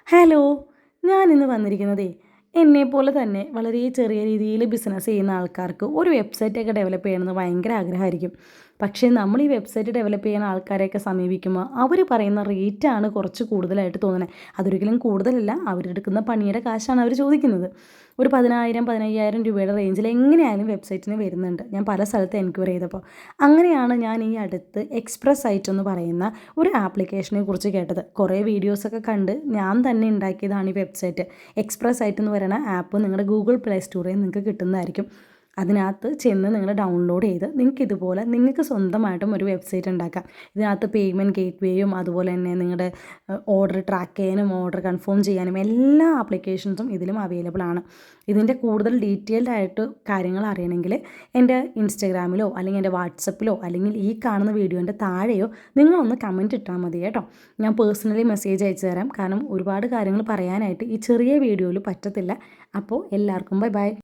Hello, ഞാനിന്ന് വന്നിരിക്കുന്നതേ എന്നെപ്പോലെ തന്നെ വളരെ ചെറിയ രീതിയിൽ ബിസിനസ് ചെയ്യുന്ന ആൾക്കാർക്ക് ഒരു വെബ്സൈറ്റൊക്കെ ഡെവലപ്പ് ചെയ്യണമെന്ന് ഭയങ്കര ആഗ്രഹമായിരിക്കും. പക്ഷേ നമ്മൾ ഈ വെബ്സൈറ്റ് ഡെവലപ്പ് ചെയ്യുന്ന ആൾക്കാരെയൊക്കെ സമീപിക്കുമ്പോൾ അവർ പറയുന്ന റേറ്റാണ് കുറച്ച് കൂടുതലായിട്ട് തോന്നുന്നത്. അതൊരിക്കലും കൂടുതലല്ല, അവരെടുക്കുന്ന പണിയുടെ കാശാണ് അവർ ചോദിക്കുന്നത്. ഒരു 10,000 15,000 രൂപയുടെ റേഞ്ചിൽ എങ്ങനെയായാലും വെബ്സൈറ്റിന് വരുന്നുണ്ട്. ഞാൻ പല സ്ഥലത്ത് എൻക്വയറി ചെയ്തപ്പോൾ. അങ്ങനെയാണ് ഞാൻ ഈ അടുത്ത് എക്സ്പ്രസ് സൈറ്റ് എന്ന് പറയുന്ന ഒരു ആപ്ലിക്കേഷനെ കുറിച്ച് കേട്ടത്. കുറേ വീഡിയോസൊക്കെ കണ്ട് ഞാൻ തന്നെ ഉണ്ടാക്കിയതാണ് ഈ വെബ്സൈറ്റ്. എക്സ്പ്രസ് സൈറ്റ് എന്ന് പറയുന്ന ആപ്പ് നിങ്ങളുടെ ഗൂഗിൾ പ്ലേ സ്റ്റോറിൽ നിങ്ങൾക്ക് കിട്ടുന്നതായിരിക്കും. അതിനകത്ത് ചെന്ന് നിങ്ങൾ ഡൗൺലോഡ് ചെയ്ത് നിങ്ങൾക്ക് സ്വന്തമായിട്ടും ഒരു വെബ്സൈറ്റ് ഉണ്ടാക്കാം. ഇതിനകത്ത് പേയ്മെൻറ്റ് ഗേറ്റ്വേയും അതുപോലെ തന്നെ നിങ്ങളുടെ ഓർഡർ ട്രാക്ക് ചെയ്യാനും ഓർഡർ കൺഫേം ചെയ്യാനും എല്ലാ ആപ്ലിക്കേഷൻസും ഇതിലും അവൈലബിൾ ആണ്. ഇതിൻ്റെ കൂടുതൽ ഡീറ്റെയിൽഡ് ആയിട്ട് കാര്യങ്ങൾ അറിയണമെങ്കിൽ എൻ്റെ ഇൻസ്റ്റഗ്രാമിലോ അല്ലെങ്കിൽ എൻ്റെ വാട്സപ്പിലോ അല്ലെങ്കിൽ ഈ കാണുന്ന വീഡിയോൻ്റെ താഴെയോ നിങ്ങളൊന്ന് കമൻറ്റ് ഇട്ടാൽ മതി കേട്ടോ. ഞാൻ പേഴ്സണലി മെസ്സേജ് അയച്ചു തരാം. കാരണം ഒരുപാട് കാര്യങ്ങൾ പറയാനായിട്ട് ഈ ചെറിയ വീഡിയോയിൽ പറ്റത്തില്ല. അപ്പോൾ എല്ലാവർക്കും ബൈ ബൈ.